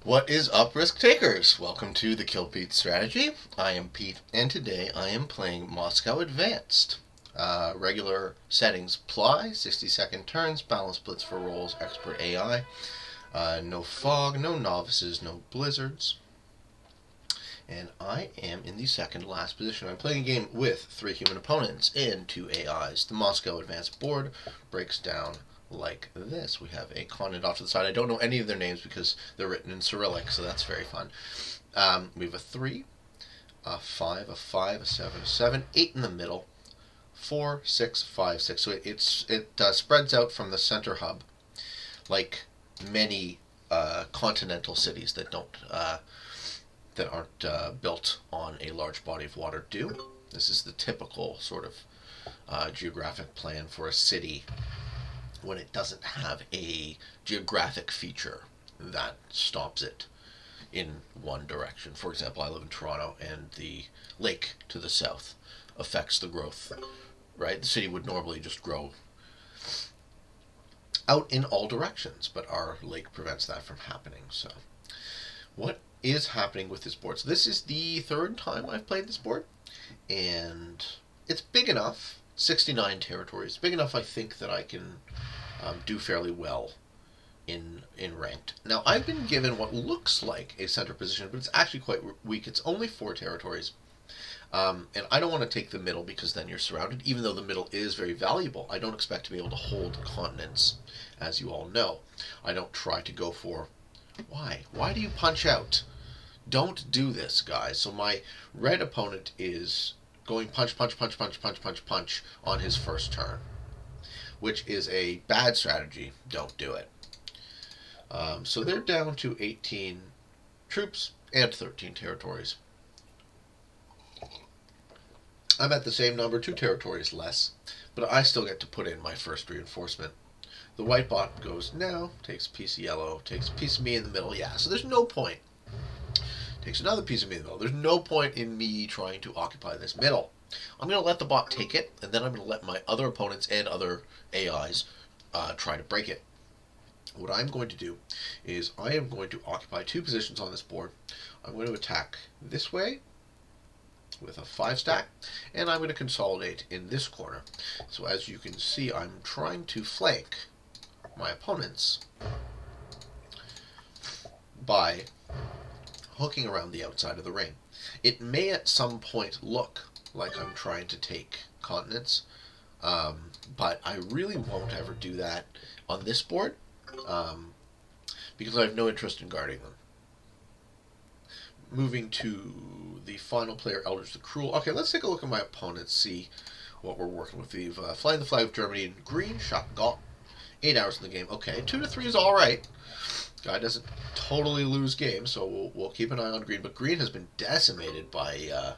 What is up, risk takers? Welcome to the Kill Pete strategy. I am Pete, and today I am playing Moscow Advanced. Regular settings apply, 60-second turns, balance blitz for rolls, expert AI. No fog, no novices, no blizzards. And I am in the second last position. I'm playing a game with 3 human opponents and 2 AIs. The Moscow Advanced board breaks down like this. We have a continent off to the side. I don't know any of their names because they're written in Cyrillic, so that's very fun. We have a 3, a 5, a 5, a 7, a 7, 8 in the middle, 4, 6, 5, 6. So it spreads out from the center hub like many continental cities that aren't built on a large body of water do. This is the typical sort of geographic plan for a city when it doesn't have a geographic feature that stops it in one direction. For example, I live in Toronto, and the lake to the south affects the growth, right? The city would normally just grow out in all directions, but our lake prevents that from happening. So what is happening with this board? So this is the third time I've played this board, and it's big enough, 69 territories, big enough I think that I can do fairly well in ranked. Now, I've been given what looks like a center position, but it's actually quite weak. It's only 4 territories. And I don't want to take the middle because then you're surrounded, even though the middle is very valuable. I don't expect to be able to hold continents, as you all know. I don't try to go for... Why? Why do you punch out? Don't do this, guys. So my red opponent is going punch, punch, punch, punch, punch, punch, punch on his first turn, which is a bad strategy. Don't do it. So they're down to 18 troops and 13 territories. I'm at the same number, 2 territories less, but I still get to put in my first reinforcement. The white bot goes now, takes a piece of yellow, takes a piece of me in the middle. Yeah, so there's no point. Takes another piece of me in the middle. There's no point in me trying to occupy this middle. I'm going to let the bot take it, and then I'm going to let my other opponents and other AIs try to break it. What I'm going to do is I am going to occupy 2 positions on this board. I'm going to attack this way with a 5 stack, and I'm going to consolidate in this corner. So as you can see, I'm trying to flank my opponents by hooking around the outside of the ring. It may at some point look like I'm trying to take continents, but I really won't ever do that on this board because I have no interest in guarding them. Moving to the final player, Eldridge the Cruel. Okay, let's take a look at my opponents, see what we're working with. We've flying the flag of Germany in green, shot Gault. 8 hours in the game. Okay, 2 to 3 is all right. Guy doesn't totally lose games, so we'll keep an eye on green. But green has been decimated by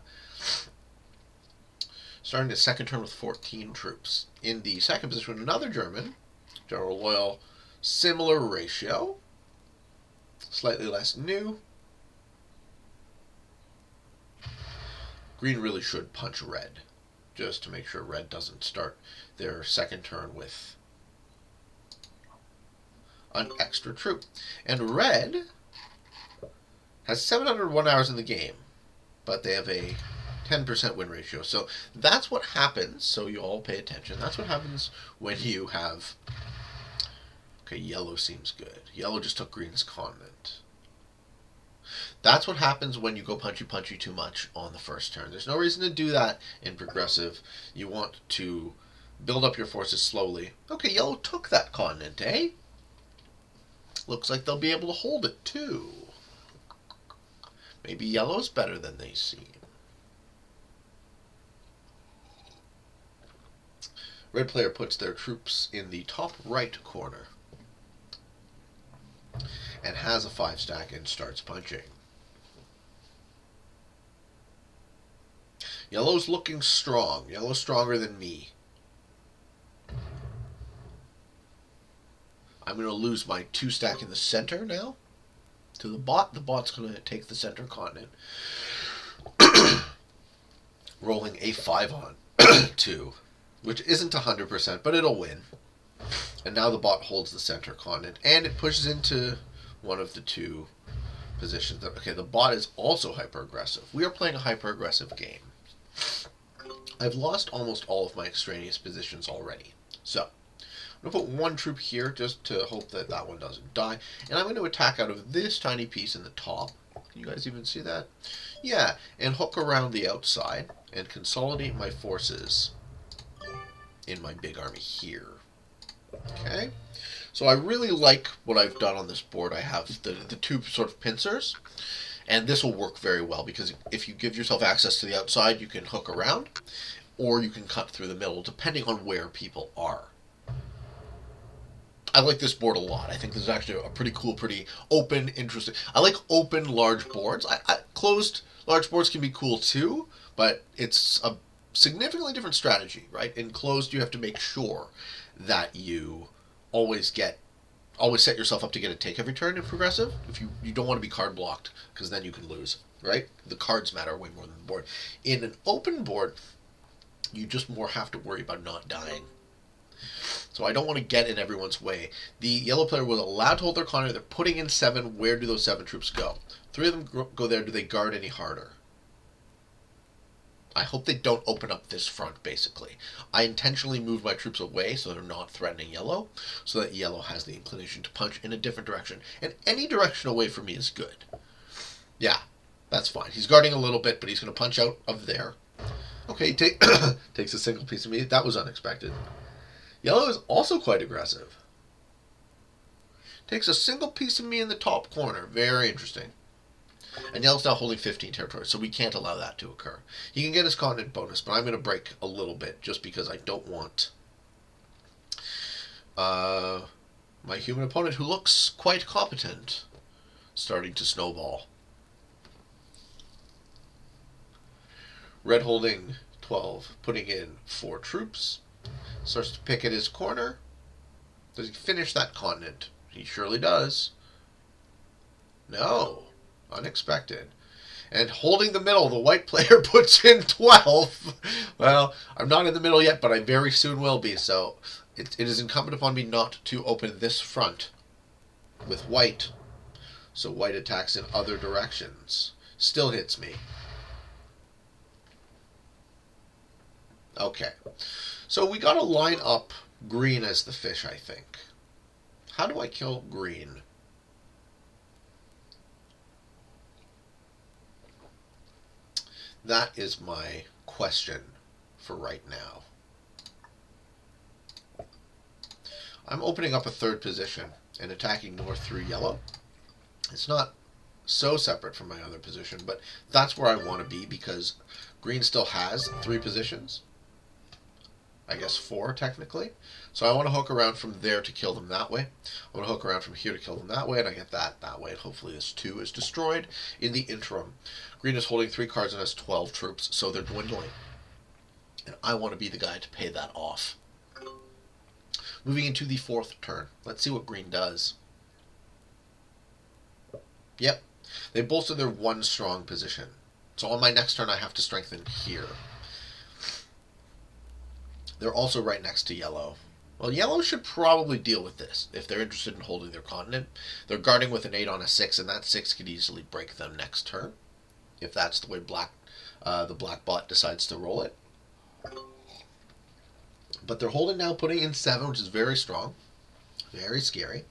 starting the second turn with 14 troops. In the second position, another German, General Loyal, similar ratio, slightly less new. Green really should punch red, just to make sure red doesn't start their second turn with an extra troop. And red has 701 hours in the game, but they have a 10% win ratio. So that's what happens, so you all pay attention. That's what happens when you have... Okay, yellow seems good. Yellow just took green's continent. That's what happens when you go punchy too much on the first turn. There's no reason to do that in progressive. You want to build up your forces slowly. Okay, yellow took that continent, eh? Looks like they'll be able to hold it too. Maybe yellow's better than they seem. Red player puts their troops in the top right corner and has a 5 stack and starts punching. Yellow's looking strong. Yellow's stronger than me. I'm going to lose my 2 stack in the center now to the bot. The bot's going to take the center continent. Rolling a 5 on 2, which isn't 100%, but it'll win. And now the bot holds the center continent, and it pushes into one of the 2 positions. Okay, the bot is also hyper-aggressive. We are playing a hyper-aggressive game. I've lost almost all of my extraneous positions already. So, I'm going to put one troop here just to hope that that one doesn't die. And I'm going to attack out of this tiny piece in the top. Can you guys even see that? Yeah, and hook around the outside and consolidate my forces in my big army here. Okay? So I really like what I've done on this board. I have the two sort of pincers. And this will work very well because if you give yourself access to the outside, you can hook around or you can cut through the middle depending on where people are. I like this board a lot. I think this is actually a pretty cool, pretty open, interesting. I like open, large boards. Closed, large boards can be cool too, but it's a significantly different strategy, right? In closed, you have to make sure that you always set yourself up to get a take every turn in progressive. If you don't want to be card blocked, because then you can lose, right? The cards matter way more than the board. In an open board, you just more have to worry about not dying. So I don't want to get in everyone's way. The yellow player was allowed to hold their corner. They're putting in 7. Where do those 7 troops go? 3 of them go there. Do they guard any harder? I hope they don't open up this front, basically. I intentionally moved my troops away so they're not threatening yellow, so that yellow has the inclination to punch in a different direction. And any direction away from me is good. Yeah, that's fine. He's guarding a little bit, but he's going to punch out of there. Okay, takes a single piece of me. That was unexpected. Yellow is also quite aggressive. Takes a single piece of me in the top corner. Very interesting. And yellow's now holding 15 territories, so we can't allow that to occur. He can get his continent bonus, but I'm going to break a little bit just because I don't want my human opponent, who looks quite competent, starting to snowball. Red holding 12, putting in 4 troops. Starts to pick at his corner. Does he finish that continent? He surely does. No. Unexpected. And holding the middle, the white player puts in 12. Well, I'm not in the middle yet, but I very soon will be, so it is incumbent upon me not to open this front with white. So white attacks in other directions. Still hits me. Okay. So we got to line up green as the fish, I think. How do I kill green? That is my question for right now. I'm opening up a third position and attacking north through yellow. It's not so separate from my other position, but that's where I want to be because green still has 3 positions. I guess 4 technically. So I want to hook around from there to kill them that way. I want to hook around from here to kill them that way, and I get that way. And hopefully this 2 is destroyed in the interim. Green is holding 3 cards and has 12 troops, so they're dwindling. And I want to be the guy to pay that off. Moving into the 4th turn. Let's see what green does. Yep. They bolstered their 1 strong position. So on my next turn I have to strengthen here. They're also right next to yellow. Well, yellow should probably deal with this if they're interested in holding their continent. They're guarding with an 8 on a 6, and that 6 could easily break them next turn, if that's the way the black bot decides to roll it. But they're holding now, putting in 7, which is very strong. Very scary.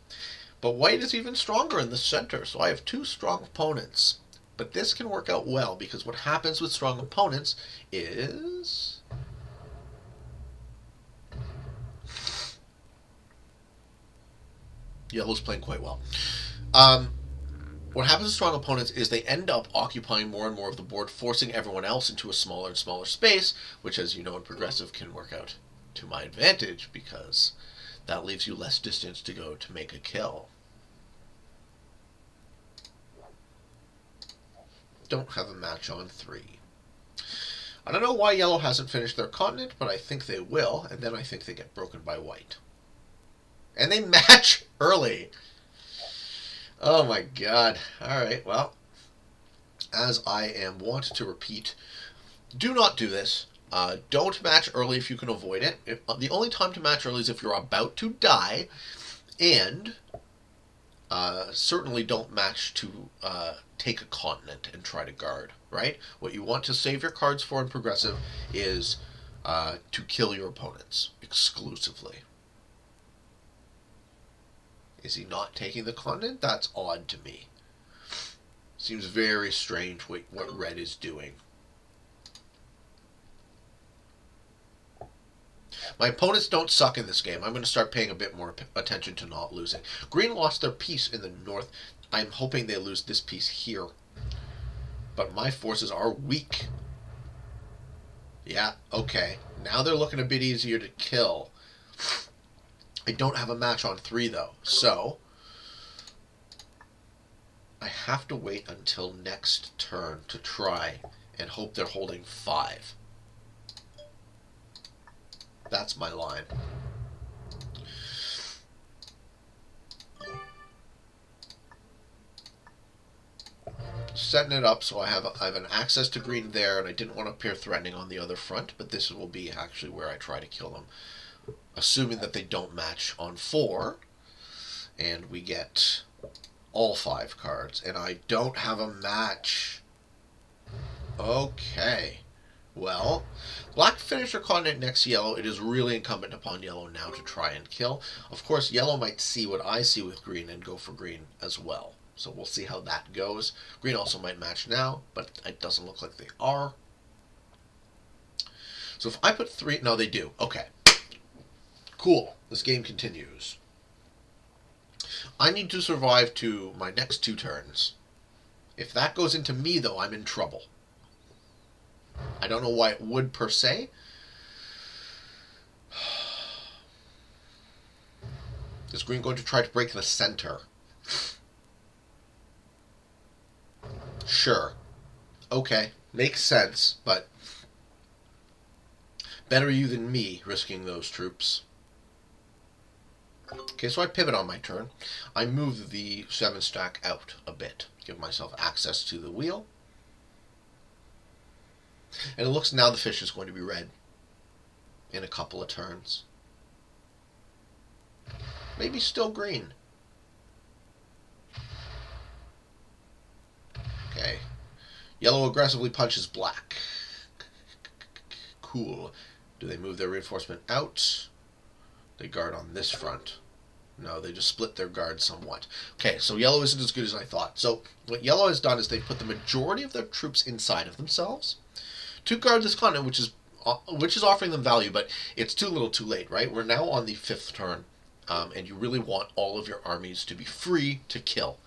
But white is even stronger in the center, so I have 2 strong opponents. But this can work out well, because what happens with strong opponents is... Yellow's playing quite well. What happens with strong opponents is they end up occupying more and more of the board, forcing everyone else into a smaller and smaller space, which, as you know, in progressive can work out to my advantage because that leaves you less distance to go to make a kill. Don't have a match on 3. I don't know why yellow hasn't finished their continent, but I think they will, and then I think they get broken by white. And they match early. Oh my god. Alright, well, as I am wont to repeat, do not do this. Don't match early if you can avoid it. The only time to match early is if you're about to die, and certainly don't match to take a continent and try to guard, right? What you want to save your cards for in progressive is to kill your opponents exclusively. Is he not taking the continent? That's odd to me. Seems very strange what red is doing. My opponents don't suck in this game. I'm going to start paying a bit more attention to not losing. Green lost their piece in the north. I'm hoping they lose this piece here. But my forces are weak. Yeah, okay. Now they're looking a bit easier to kill. I don't have a match on 3, though. So I have to wait until next turn to try and hope they're holding 5. That's my line. Setting it up so I have an access to green there, and I didn't want to appear threatening on the other front, but this will be actually where I try to kill them, assuming that they don't match on 4, and we get all 5 cards, and I don't have a match. Okay. Well, black finished their continent next to yellow. It is really incumbent upon yellow now to try and kill. Of course, yellow might see what I see with green and go for green as well. So we'll see how that goes. Green also might match now, but it doesn't look like they are. So if I put 3... No, they do. Okay. Cool. This game continues. I need to survive to my next 2 turns. If that goes into me, though, I'm in trouble. I don't know why it would, per se. Is green going to try to break the center? Sure. Okay. Makes sense, but better you than me risking those troops. Okay, so I pivot on my turn. I move the 7 stack out a bit. Give myself access to the wheel. And it looks now the fish is going to be red in a couple of turns. Maybe still green. Okay. Yellow aggressively punches black. Cool. Do they move their reinforcement out? They guard on this front. No, they just split their guard somewhat. Okay, so yellow isn't as good as I thought. So what yellow has done is they put the majority of their troops inside of themselves to guard this continent, which is offering them value, but it's too little too late, right? We're now on the 5th turn, and you really want all of your armies to be free to kill.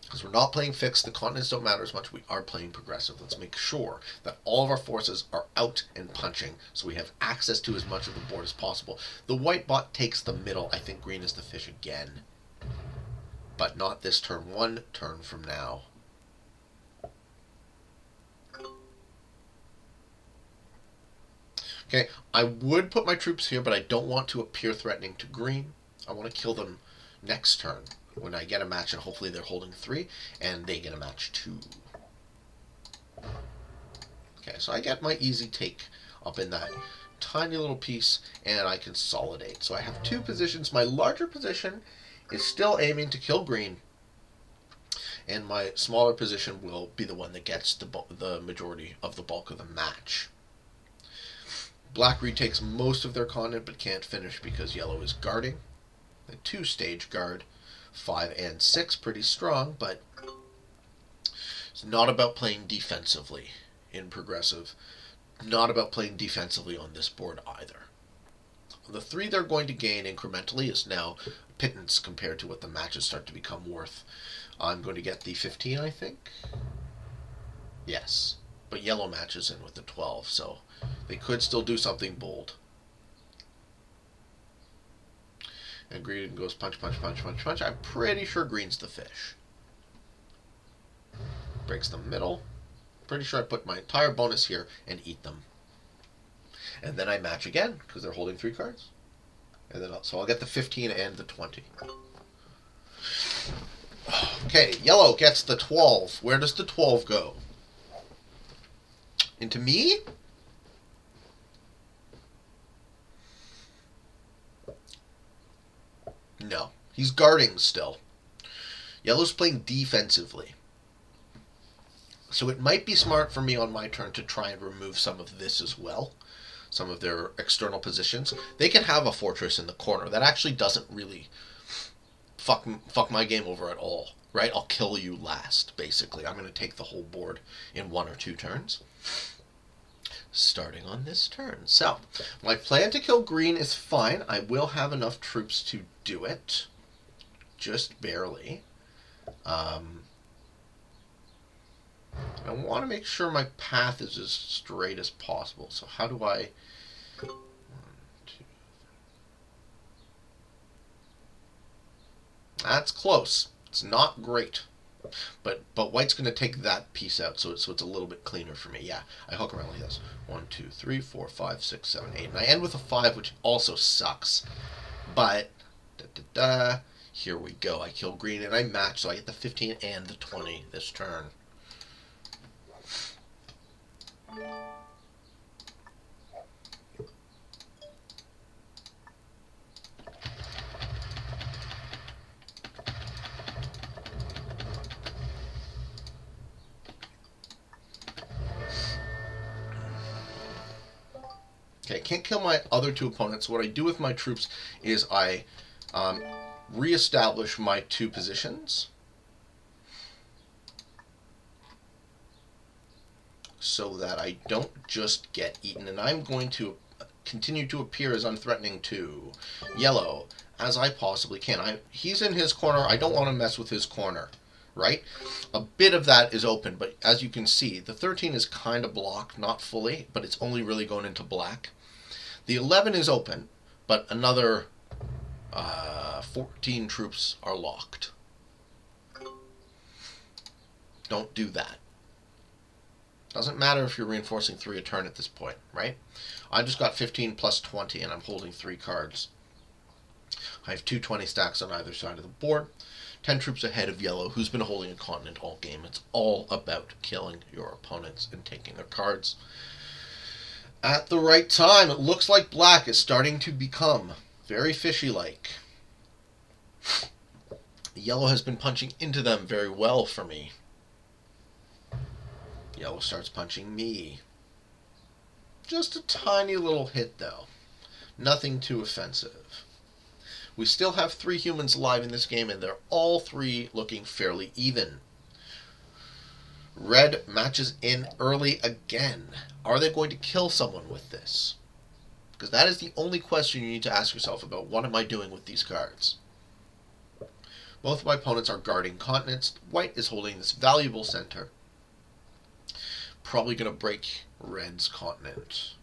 Because we're not playing fixed, the continents don't matter as much, we are playing progressive. Let's make sure that all of our forces are out and punching, so we have access to as much of the board as possible. The white bot takes the middle. I think green is the fish again. But not this turn, 1 turn from now. Okay, I would put my troops here, but I don't want to appear threatening to green. I want to kill them next turn when I get a match, and hopefully they're holding 3, and they get a match 2. Okay, so I get my easy take up in that tiny little piece, and I consolidate. So I have 2 positions. My larger position is still aiming to kill green, and my smaller position will be the one that gets the majority of the bulk of the match. Black retakes most of their continent, but can't finish because yellow is guarding. A 2-stage guard. 5 and 6, pretty strong, but it's not about playing defensively in progressive. Not about playing defensively on this board either. The 3 they're going to gain incrementally is now pittance compared to what the matches start to become worth. I'm going to get the 15, I think. Yes, but yellow matches in with the 12, so they could still do something bold. And green goes punch, punch, punch, punch, punch. I'm pretty sure green's the fish. Breaks the middle. Pretty sure I put my entire bonus here and eat them. And then I match again, because they're holding 3 cards. And then so I'll get the 15 and the 20. Okay, yellow gets the 12. Where does the 12 go? Into me? No. He's guarding still. Yellow's playing defensively. So it might be smart for me on my turn to try and remove some of this as well. Some of their external positions. They can have a fortress in the corner. That actually doesn't really fuck my game over at all. Right? I'll kill you last, basically. I'm going to take the whole board in 1 or 2 turns. Starting on this turn. So, my plan to kill green is fine. I will have enough troops to do it. Just barely. I want to make sure my path is as straight as possible. So how do I... 1, 2... That's close. It's not great. But white's going to take that piece out, so it's a little bit cleaner for me. Yeah, I hook around like this. 1, 2, 3, 4, 5, 6, 7, 8. And I end with a 5, which also sucks. But, here we go. I kill green and I match, so I get the 15 and the 20 this turn. Okay, can't kill my other 2 opponents. What I do with my troops is I reestablish my 2 positions so that I don't just get eaten. And I'm going to continue to appear as unthreatening to yellow as I possibly can. He's in his corner. I don't want to mess with his corner, right? A bit of that is open, but as you can see, the 13 is kind of blocked, not fully, but it's only really going into black. The 11 is open, but another 14 troops are locked. Don't do that. Doesn't matter if you're reinforcing 3 a turn at this point, right? I just got 15 plus 20, and I'm holding 3 cards. I have 2 20 stacks on either side of the board. 10 troops ahead of yellow, who's been holding a continent all game. It's all about killing your opponents and taking their cards. At the right time, it looks like black is starting to become very fishy-like. Yellow has been punching into them very well for me. Yellow starts punching me. Just a tiny little hit, though. Nothing too offensive. We still have 3 humans alive in this game, and they're all 3 looking fairly even. Red matches in early again. Are they going to kill someone with this? Because that is the only question you need to ask yourself about what am I doing with these cards. Both of my opponents are guarding continents. White is holding this valuable center. Probably going to break Red's continent.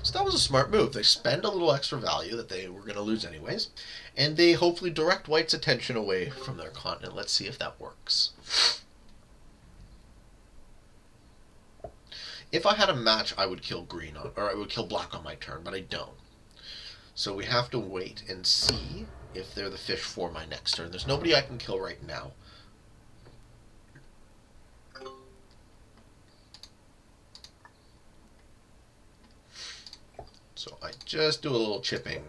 So that was a smart move. They spend a little extra value that they were going to lose anyways, and they hopefully direct White's attention away from their continent. Let's see if that works. If I had a match, I would kill green on, or I would kill black on my turn, but I don't. So we have to wait and see if they're the fish for my next turn. There's nobody I can kill right now. So I just do a little chipping.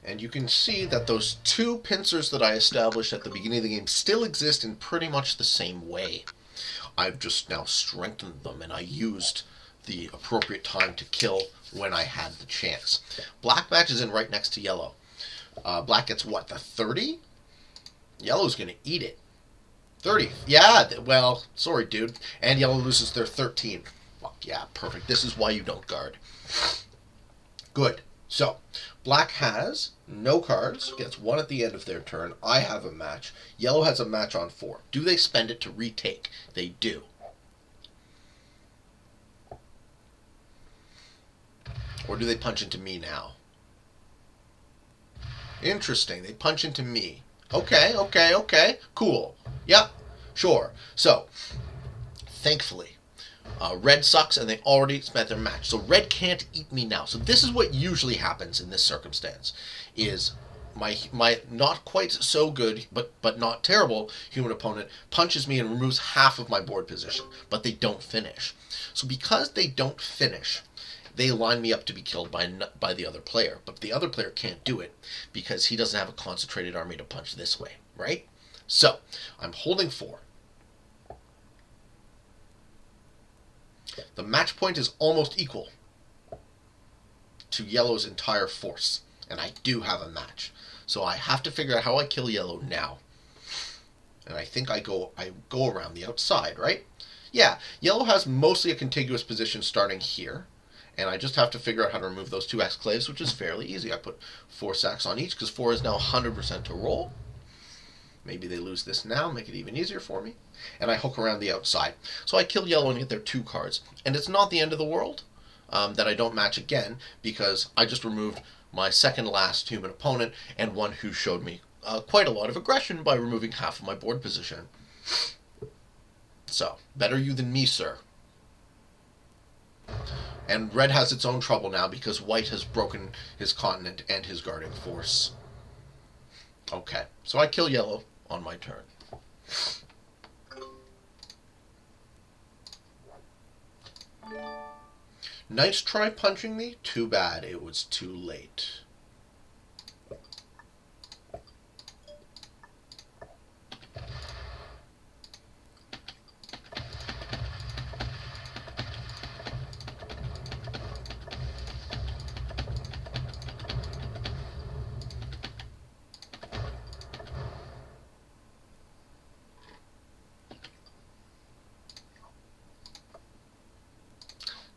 And you can see that those 2 pincers that I established at the beginning of the game still exist in pretty much the same way. I've just now strengthened them, and I used the appropriate time to kill when I had the chance. Black matches in right next to yellow. Black gets what, the 30? Yellow's going to eat it. 30. Yeah, well, sorry, dude. And yellow loses their 13. Fuck yeah, perfect. This is why you don't guard. Good. So, black has no cards, gets 1 at the end of their turn. I have a match. Yellow has a match on 4. Do they spend it to retake? They do. Or do they punch into me now? Interesting. They punch into me. Okay. Cool. Yep. Sure. So, thankfully, red sucks and they already spent their match. So red can't eat me now. So this is what usually happens in this circumstance, is my not quite so good but not terrible human opponent punches me and removes half of my board position, but they don't finish. So because they don't finish, they line me up to be killed by the other player, but the other player can't do it because he doesn't have a concentrated army to punch this way, right? So I'm holding 4. The match point is almost equal to yellow's entire force, and I do have a match. So I have to figure out how I kill yellow now. And I think I go around the outside, right? Yeah, yellow has mostly a contiguous position starting here, and I just have to figure out how to remove those 2 exclaves, which is fairly easy. I put 4 sacks on each because 4 is now 100% to roll. Maybe they lose this now, make it even easier for me. And I hook around the outside. So I kill yellow and get their 2 cards. And it's not the end of the world that I don't match again, because I just removed my second last human opponent and one who showed me quite a lot of aggression by removing half of my board position. So, better you than me, sir. And red has its own trouble now because white has broken his continent and his guarding force. Okay, so I kill yellow on my turn. Nice try punching me. Too bad it was too late.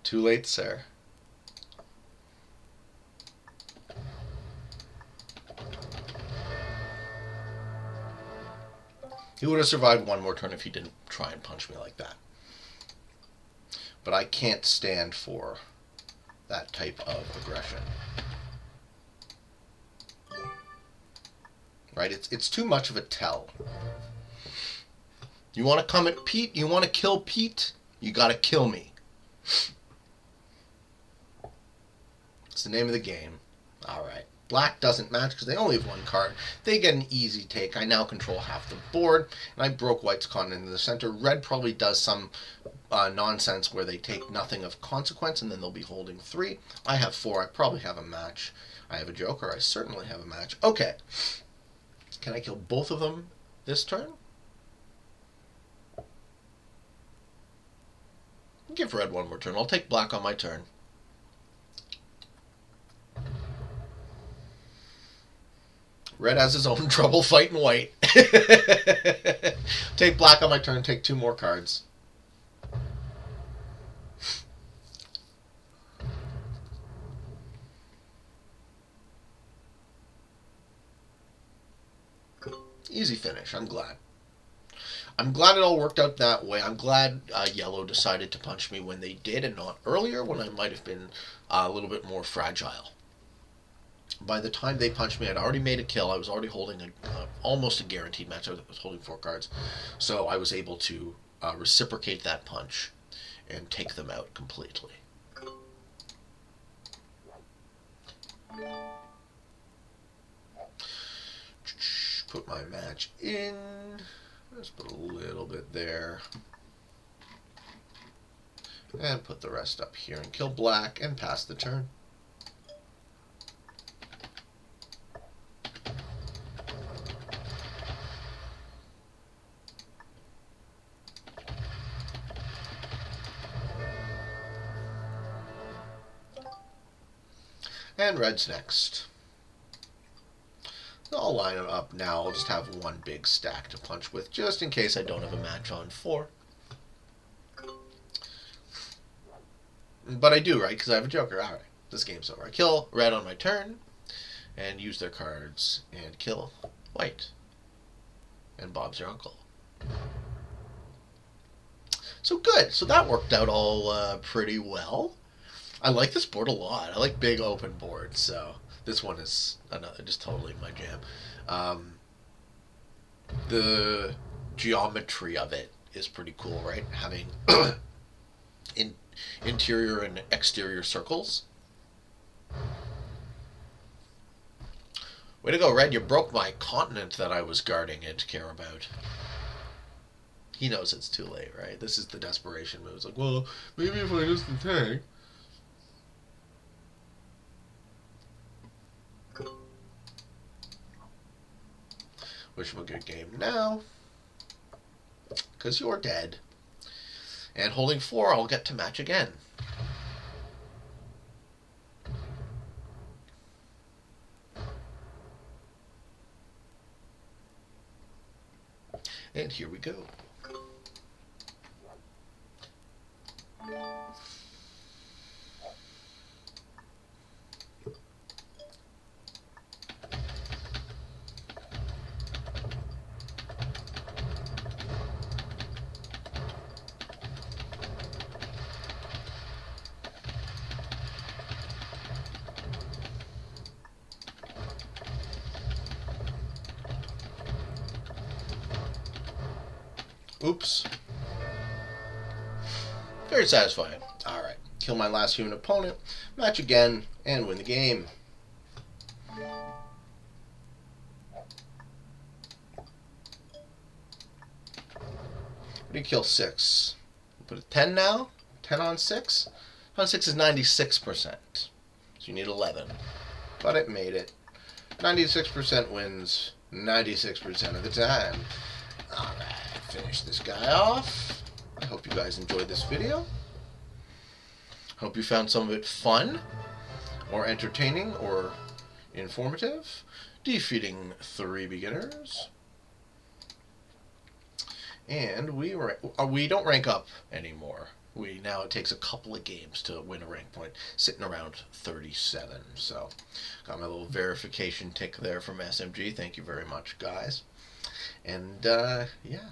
Too late, sir. He would have survived one more turn if he didn't try and punch me like that. But I can't stand for that type of aggression. Right? It's too much of a tell. You want to come at Pete? You want to kill Pete? You got to kill me. It's the name of the game. Alright. Black doesn't match because they only have 1 card. They get an easy take. I now control half the board, and I broke white's continent in the center. Red probably does some nonsense where they take nothing of consequence, and then they'll be holding 3. I have 4. I probably have a match. I have a joker. I certainly have a match. Okay. Can I kill both of them this turn? Give red one more turn. I'll take black on my turn. Red has his own trouble fighting white. Take black on my turn, take 2 more cards. Easy finish, I'm glad. I'm glad it all worked out that way. I'm glad yellow decided to punch me when they did and not earlier when I might have been a little bit more fragile. By the time they punched me, I'd already made a kill. I was already holding almost a guaranteed match. I was holding 4 cards. So I was able to reciprocate that punch and take them out completely. Put my match in. Let's put a little bit there. And put the rest up here and kill black and pass the turn. And red's next. I'll line it up now. I'll just have 1 big stack to punch with, just in case I don't have a match on 4. But I do, right? Because I have a joker. Alright, this game's over. I kill red on my turn, and use their cards, and kill white. And Bob's your uncle. So good. So that worked out all pretty well. I like this board a lot. I like big open boards, so this one is just totally my jam. The geometry of it is pretty cool, right? Having interior and exterior circles. Way to go, Red. You broke my continent that I was guarding and care about. He knows it's too late, right? This is the desperation move. It's like, well, maybe if I just attack. Wish him a good game now. Because you're dead. And holding 4, I'll get to match again. And here we go. Oops. Very satisfying. Alright. Kill my last human opponent, match again, and win the game. What do you kill 6? Put a 10 now? 10 on 6? 10 on 6 is 96%. So you need 11. But it made it. 96% wins 96% of the time. Alright. Finish this guy off. I hope you guys enjoyed this video. Hope you found some of it fun, or entertaining, or informative. Defeating 3 beginners. And we don't rank up anymore. Now it takes a couple of games to win a rank point, sitting around 37. So, got my little verification tick there from SMG. Thank you very much, guys. And yeah.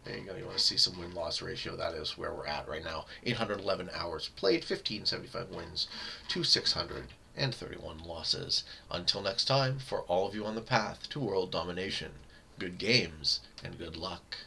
There you go. You want to see some win-loss ratio. That is where we're at right now. 811 hours played, 1575 wins, 631 losses. Until next time, for all of you on the path to world domination, good games and good luck.